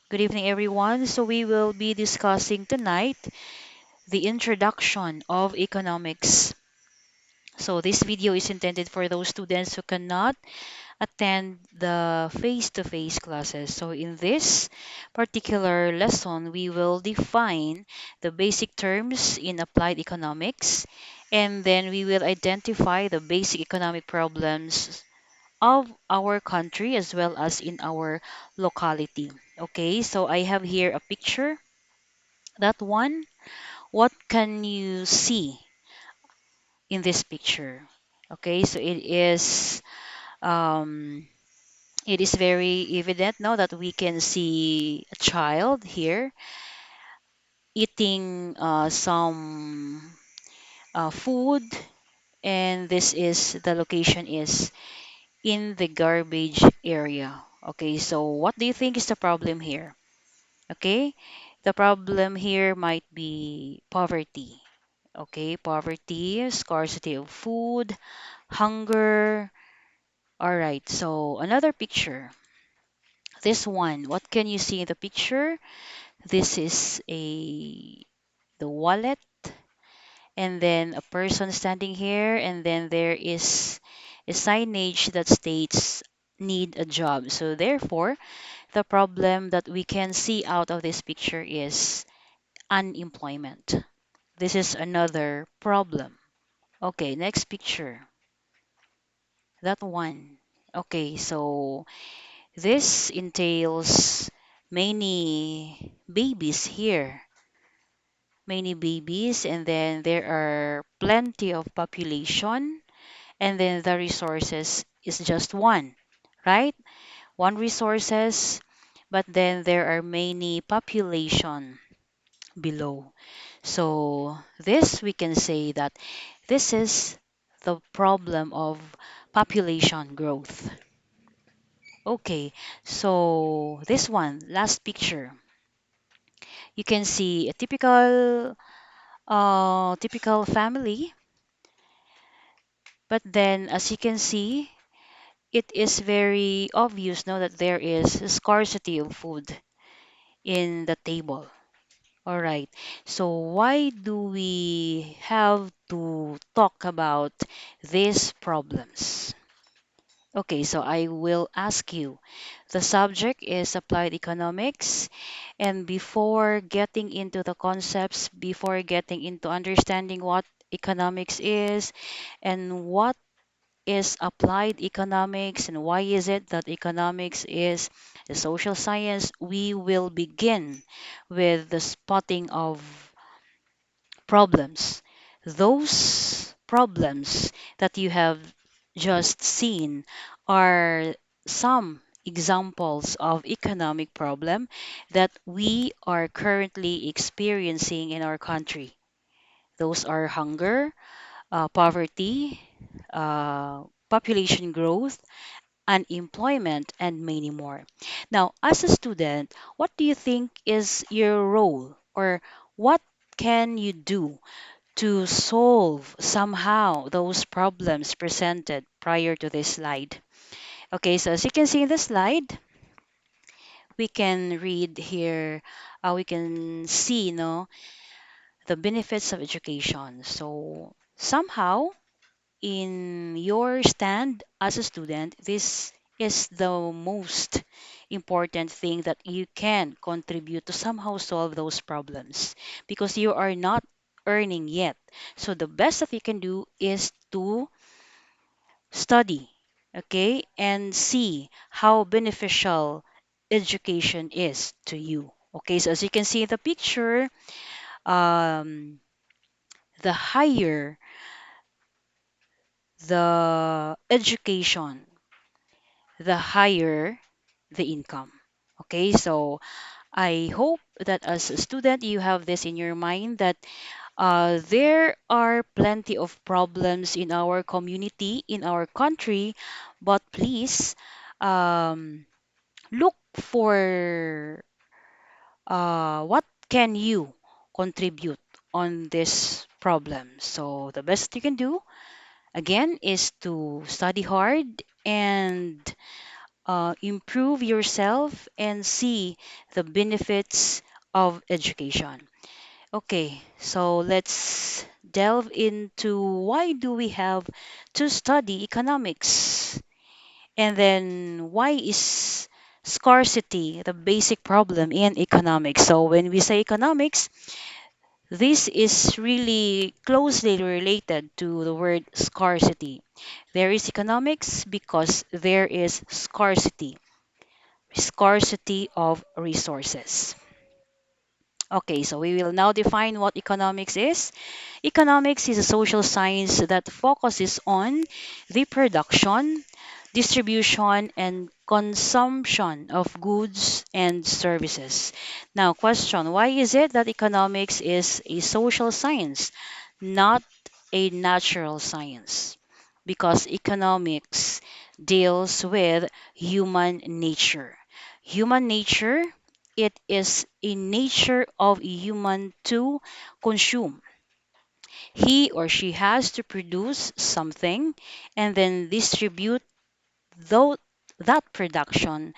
Good evening, everyone. So, we will be discussing tonight the introduction of economics. So, this video is intended for those students who cannot attend the face to face classes. So, in this particular lesson, we will define the basic terms in applied economics, and then we will identify the basic economic problems of our country as well as in our locality. Okay, so I have here a picture. That one, what can you see in this picture? Okay, so um, it is very evident now that we can see a child here eating some food, and this is the location is in the garbage area. Okay, so what do you think is the problem here? Okay, the problem here might be poverty. Okay, poverty, scarcity of food, hunger. All right, so another picture. This one, what can you see in the picture? This is the wallet, and then a person standing here, and then there is a signage that states need a job. So therefore, the problem that we can see out of this picture is unemployment. This is another problem. Okay, next picture. That one. Okay, so this entails many babies here. Many babies, and then there are plenty of population, and then the resources is just one, right? One resources, but then there are many population below. So this we can say that this is the problem of population growth. Okay, so this one, last picture, you can see a typical family, but then as you can see, it is very obvious now that there is a scarcity of food in the table. All right. So why do we have to talk about these problems? Okay, so I will ask you. The subject is applied economics, and before getting into the concepts, before getting into understanding what economics is and what is applied economics and why is it that economics is a social science, we will begin with the spotting of problems. Those problems that you have just seen are some examples of economic problem that we are currently experiencing in our country. Those are hunger, poverty, population growth, unemployment, and many more. Now, as a student, what do you think is your role, or what can you do to solve somehow those problems presented prior to this slide? Okay, so as you can see in the slide, we can read here, we can see, the benefits of education. So somehow, in your stand as a student, this is the most important thing that you can contribute to somehow solve those problems because you are not earning yet. So the best that you can do is to study, okay, and see how beneficial education is to you. Okay, so as you can see in the picture, um, the higher the education, the higher the income. Okay, so I hope that as a student, you have this in your mind that there are plenty of problems in our community, in our country, but please um, look for what can you contribute on this problem. So the best you can do again is to study hard and improve yourself and see the benefits of education. Okay, so let's delve into why do we have to study economics? And then why is scarcity the basic problem in economics? So when we say economics, this is really closely related to the word scarcity. There is economics because there is scarcity of resources. Okay, so we will now define what economics is. Economics is a social science that focuses on the production, distribution, and consumption of goods and services. Now, question, why is it that economics is a social science, not a natural science? Because economics deals with human nature. Human nature, it is a nature of human to consume. He or she has to produce something and then distribute tho- that production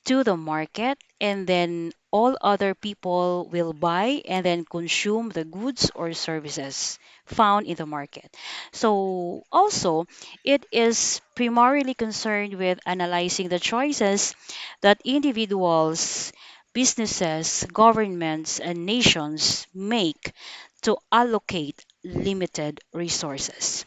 to the market, and then all other people will buy and then consume the goods or services found in the market. So also it is primarily concerned with analyzing the choices that individuals, businesses, governments, and nations make to allocate limited resources.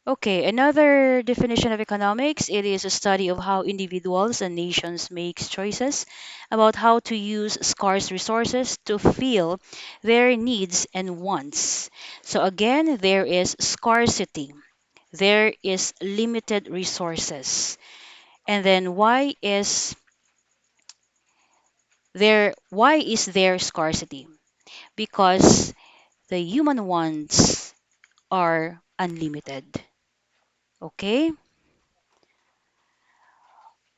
Okay, another definition of economics, it is a study of how individuals and nations make choices about how to use scarce resources to fill their needs and wants. So again, there is scarcity. There is limited resources. And then why is there scarcity? Because the human wants are unlimited. Okay?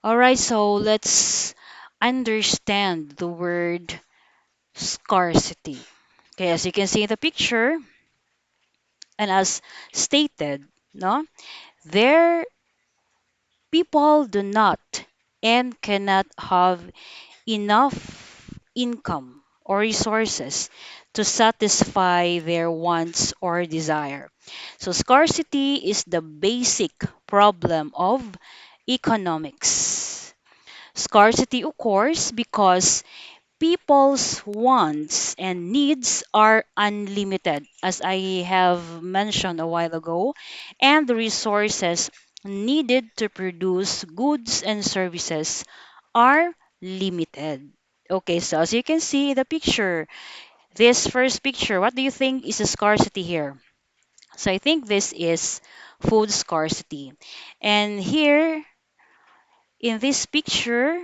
All right, so let's understand the word scarcity. Okay, as you can see in the picture, and as stated, no, there people do not and cannot have enough income or resources to satisfy their wants or desire. So scarcity is the basic problem of economics. Scarcity occurs because people's wants and needs are unlimited, as I have mentioned a while ago, and the resources needed to produce goods and services are limited. Okay, so as you can see in the picture, this first picture, what do you think is the scarcity here? So I think this is food scarcity. And here in this picture,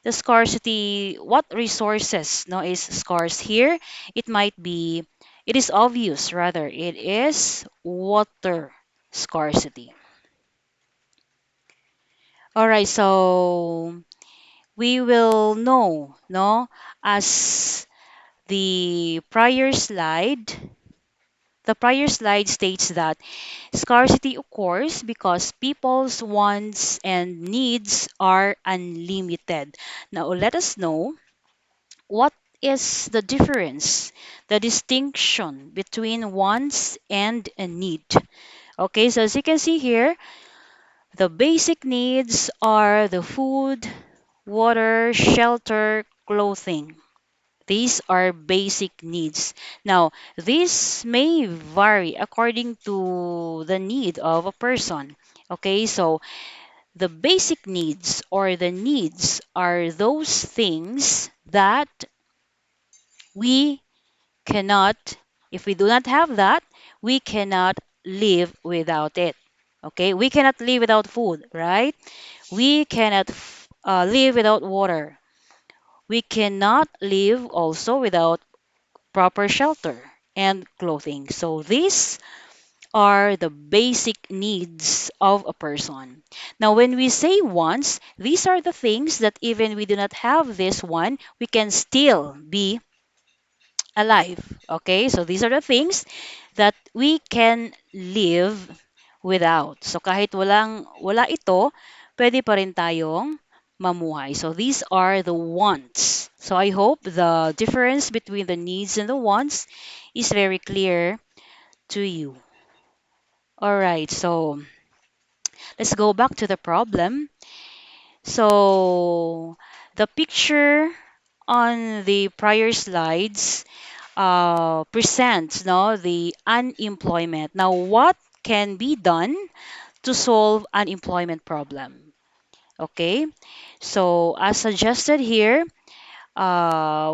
the scarcity, what resources no is scarce here? It is obvious, rather it is water scarcity. All right, so we will know, no, as the prior slide the prior slide states that scarcity occurs because people's wants and needs are unlimited. Now let us know what is the difference, the distinction between wants and a need. Okay, so as you can see here, the basic needs are the food, water, shelter, clothing. These are basic needs. Now, this may vary according to the need of a person. Okay, so the basic needs or the needs are those things that we cannot, if we do not have that, we cannot live without it. Okay, we cannot live without food, right? We cannot live without water. We cannot live also without proper shelter and clothing. So these are the basic needs of a person. Now, when we say wants, these are the things that even we do not have this one, we can still be alive. Okay, so these are the things that we can live without. So kahit wala ito, pwede pa rin tayong mamuhay. So these are the wants. So I hope the difference between the needs and the wants is very clear to you. All right, so let's go back to the problem. So the picture on the prior slides presents no the unemployment. Now, what can be done to solve unemployment problem? Okay, so as suggested here,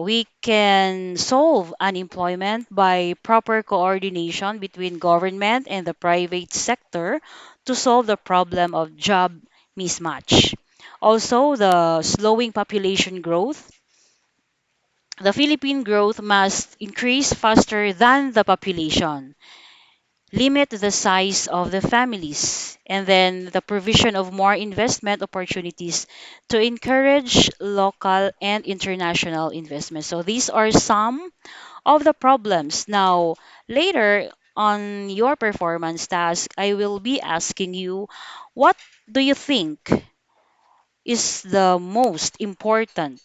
we can solve unemployment by proper coordination between government and the private sector to solve the problem of job mismatch. Also, the slowing population growth. The Philippine growth must increase faster than the population, limit the size of the families, and then the provision of more investment opportunities to encourage local and international investment. So these are some of the problems. Now, later on your performance task, I will be asking you, what do you think is the most important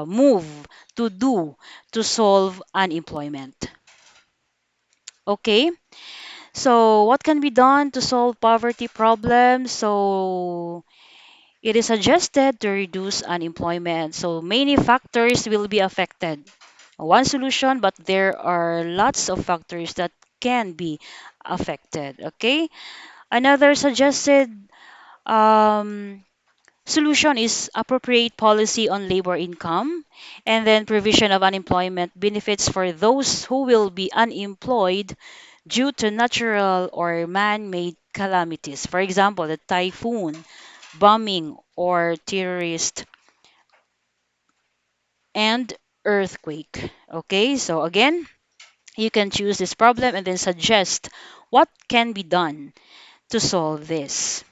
move to do to solve unemployment? Okay, so what can be done to solve poverty problems? So it is suggested to reduce unemployment. So many factors will be affected. One solution, but there are lots of factors that can be affected. Okay. Another suggested um, solution is appropriate policy on labor income and then provision of unemployment benefits for those who will be unemployed due to natural or man-made calamities. For example, the typhoon, bombing, or terrorist and earthquake. Okay, so again, you can choose this problem and then suggest what can be done to solve this.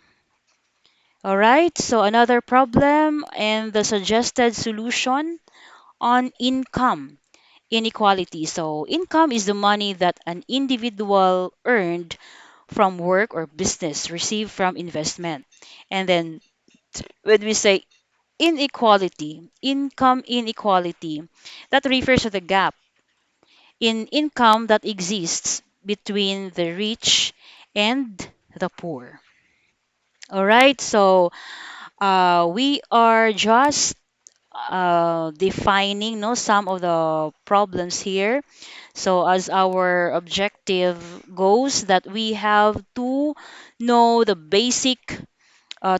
All right, so another problem and the suggested solution on income inequality. So, income is the money that an individual earned from work or business, received from investment. And then when we say inequality, income inequality, that refers to the gap in income that exists between the rich and the poor. All right, so we are just defining no some of the problems here. So as our objective goes that we have to know the basic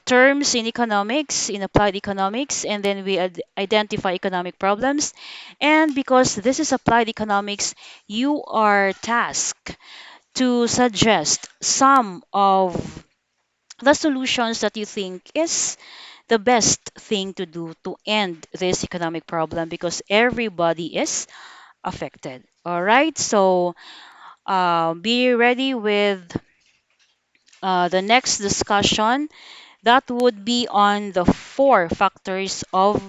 terms in economics, in applied economics, and then we identify economic problems. And because this is applied economics, you are tasked to suggest some of the solutions that you think is the best thing to do to end this economic problem because everybody is affected. All right, so be ready with the next discussion. That would be on the four factors of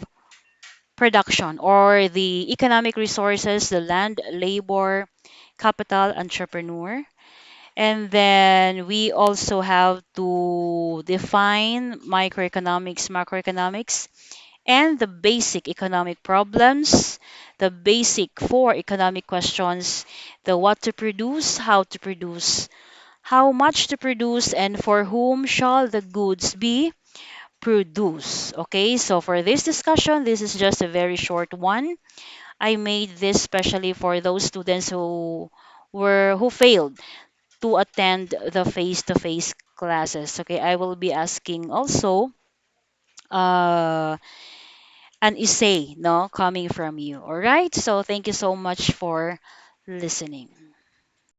production or the economic resources, the land, labor, capital, entrepreneur. And then we also have to define microeconomics, macroeconomics, and the basic economic problems, the basic four economic questions, the what to produce, how much to produce, and for whom shall the goods be produced. Okay, so for this discussion, this is just a very short one. I made this especially for those students who failed to attend the face-to-face classes. Okay, I will be asking also uh, an essay, no, coming from you. All right. So thank you so much for listening.